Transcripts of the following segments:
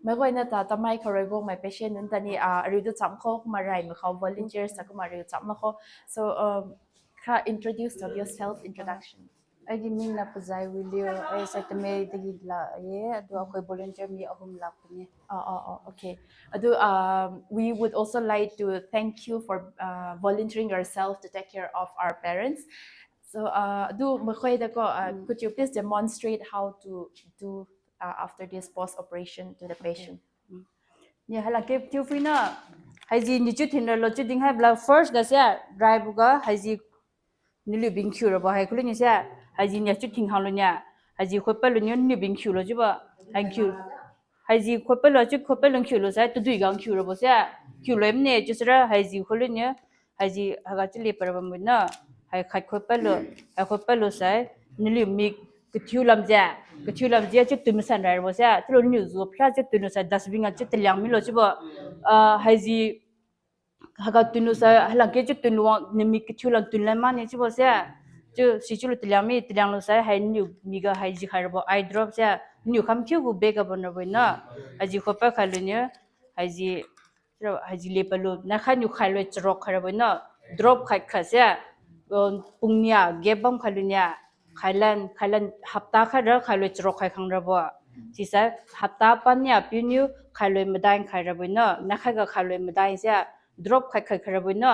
ไม่ก็เนี่ยแต่ไม่เขาเรียกว่าไม่เป็นเช่นนั้นแต่นี่เราจะจำเขามาไรเมื่อเขา volunteers ก็มาเรียนจำมาเขา soค่ะ introduce yourself introduction ไอ้ที่มีนักผู้ใจวิลล์ไอ้สัตว์เมย์ตะกี้ละดูเอาคุยบอลเลนเจอร์มีอาหุมลักเนี่ยโอเคดูwe would also like to thank you for volunteering yourself to take care of our parents so do ไม่ค่อยแต่ก็ could you please demonstrate how to do after this post operation to the patient เนี่ยฮัลโหลเก็บทิวฟิน่าให้จีนจุดที่เราจุดดิ้งให้เรา first ก็เสีย drive ก็ให้จีนี่ลูบิงคิวเราบอกให้คุณเนี่ยเสียให้จีเนี่ยจุดทิ้งเขาเลยเนี่ยให้จีคุยไปเลยเนี่ยลูบิงคิวเราจุดบ่ให้คิวให้จีคุยไปเลยจุดคุยไปเลยคิวเราใช่ตัวดุยกังคิวเราบอกเสียคิวเลยเนี่ยจุดสุดให้จีคุยเลยเนี่ยให้จีหากจะเลี้ยไปเราบ้างนะให้ใครคุยไปเลยให้คุยไปเลยใช่นี่ลูมีกทิวลำเจ้ากทิวลำเจ้าจุดตัวมันสั่นไรบอกเสียที่เราเนี่ยจูบแค่จุดตัวนั้นใช่ดัชบิงจุดที่เลี้ยงมีเราจุดบ่ให้จีหากตัวนู้นใช่หลังเกี่ยวจุดตัวนู้นนี่มีกทิวลำตัวนั้นมาเนี่ยจุดบ่เสียจุดสิจุดที่เลี้ยงมีที่เลี้ยงเราใช่ให้นิวมีก็ให้จีใครเราบอกไอดรอปเสียนิวคำคิวกูเบกับมันเราไปนะให้จีคุยไปใครเลยเนี่ยให้จีเลี้ยไปเลยนักขันนิวใครเลยจะรอใครเราไปนะดรอปใครเสียปุ่งเนี่ยเก็บบ้างใครเลยเนี่ยใครเล่นหับตาใครเราใครเลยจะรอใครขังเราบ่ที่ใช่หับตาปันเนี่ยปีนิวใครเลยไม่ได้ใครเราไปนะนักขันก็ใครเลยไม่ได้เสียดรอปใครเราไปนะ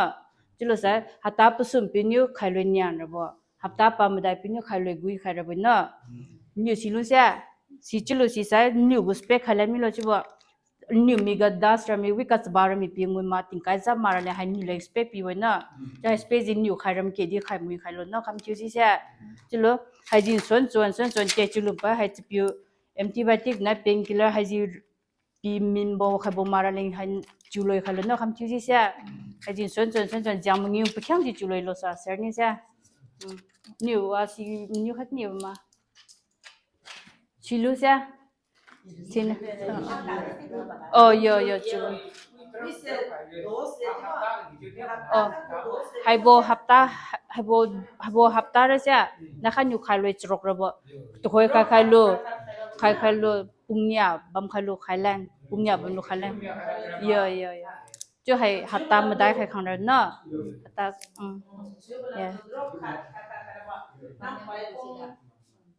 จุดละใช่หับตาผสมปีนิวใครเลยเนี่ยเราบ่หับตาปาไม่ได้ปีนิวใครเลยกุยใครเราไปนะนิวสิลุเสียสิจุดละสิใช่นิวบุสเปคใครเลยไม่รู้จุดบ่นิวมีกัดดัสรามีวิกัสบารามีปีงวยมาติงกายจะมาเลยให้นิวเลยสเปคปีไว้นะจะสเปคนิวใครรำเกียดีใครมุยใครล้นนะคำชื่อสิเสียจุดละให้จินส่วนเจจุลุไปให้จิบิวแอนติไบโอติกนะเป็นกิลเลอร์ให้จิปีมินโบใครบ่มาเลยให้จุลอยใครล้นนะคำชื่อสิเสียให้จินส่วนจำมึงยิ้มไปแข่งจิจุลอยโลซาเสียนี่เสียนิวว่าสินิวขัดนิวมาชิลุเสียสินะyoจุให้โบฮับตาให้โบฮับตาเลยเสียนักขันอยู่ใครเลยจรกระเบตัวใครลูปุ่งเนี่ยบัมใครลูใครแรงปุ่งเนี่ยบัมลูใครแรงเยอะจะให้ฮับตาไม่ได้ใครขังเราเนาะฮับตาyeah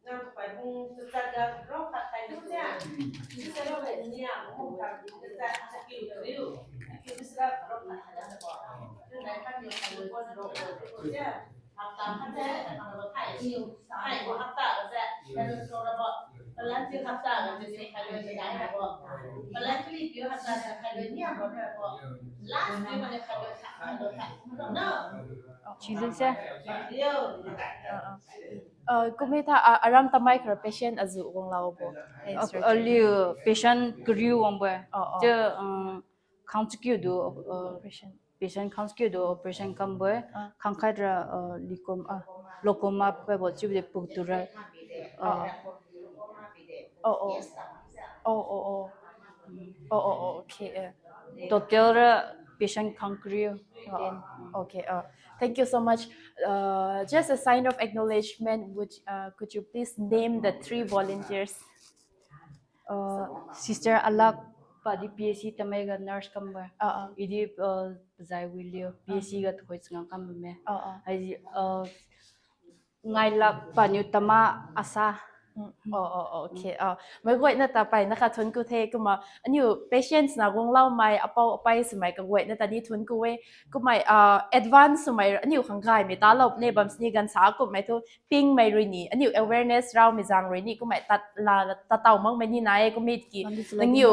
ngang phải bung tự ra ra rót hạt thành nước nha chứ sẽ rót lại nha không làm tự ra sẽ kêu kêu sẽ rót hạt thành ra bỏ nên này các nhiều thành người con rót rồi chứ hạt tạm hạt thế hạt nó thải nhiều thải của hạt tạ rồi sẽ cái nó cho ra bỏ và lấy chiếc hạt tạ rồi sẽ thành người sẽ giải ra bỏ và lấy cái ly hạt tạ sẽ thành người nha bỏ ra bỏ lát cái mà để thành người thải nó chỉ được chưaก็ไม่ถ้าอารามทำไมครับ patient อาจุของเราบ่liu patient grew on boy จะcount skill do patient count skill do operation come boy ข้างใครจะlocoma ไปบ่จิบde puktura โอเคtotal patient count grew okay thank you so much just a sign of acknowledgement could you please name the 3 volunteers sister alak padi PSC tamega nurse kamba idi zai wilio PSC ga thoi chang kamba me ai ngai lak panu tama asa โอเคไม่กวยนะต่อไปนะคะทุนกูเทก็มาอันนี้ patients นะวงเล่าไม่เอาไปสมัยก็กวยนะตอนนี้ทุนกูเวก็ไม่advance สมัยอันนี้ข้างกายไม่ตาลบในบัมสนีกันสาก็ไม่ทุปิ้งไม่รู้นี่อันนี้ awareness เราไม่จางรู้นี่ก็ไม่ตัดลาตัดเต่ามั่งไม่นี่นายก็มีกี่นั่งอยู่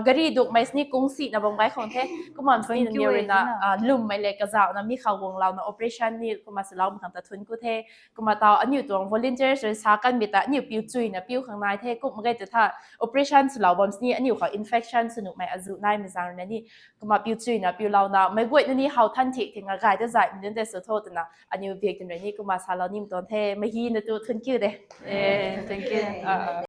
กรีดุไม่สนีกงสีนะบังไว้ของเทก็มันฟินนี่เลยนะลุ่มไม่เล็กกระเจ้านะมีข่าววงเรานะ operation นี่ก็มาสลาวมาทำแต่ทุนกูเทก็มาต่ออันนี้ตัว volunteers เลยสากันมีแต่อันนี้จุยนะปิ้วข้างในเท่ก็มันก็จะถ้า operation สุดแล้วบอมส์นี่อันนี้เขา infection สนุกไหมอาจุนายไม่จางนะนี่ก็มาปิ้วจุยนะปิ้วเรานะไม่กวยนี่เขาทันทีถึงอะไรจะจ่ายมันจะสุดโทษนะอันนี้เบียกจังเลยนี่ก็มาซาลานิมตอนเท่ไม่ฮีนะตัวทุนคิวเด้thank you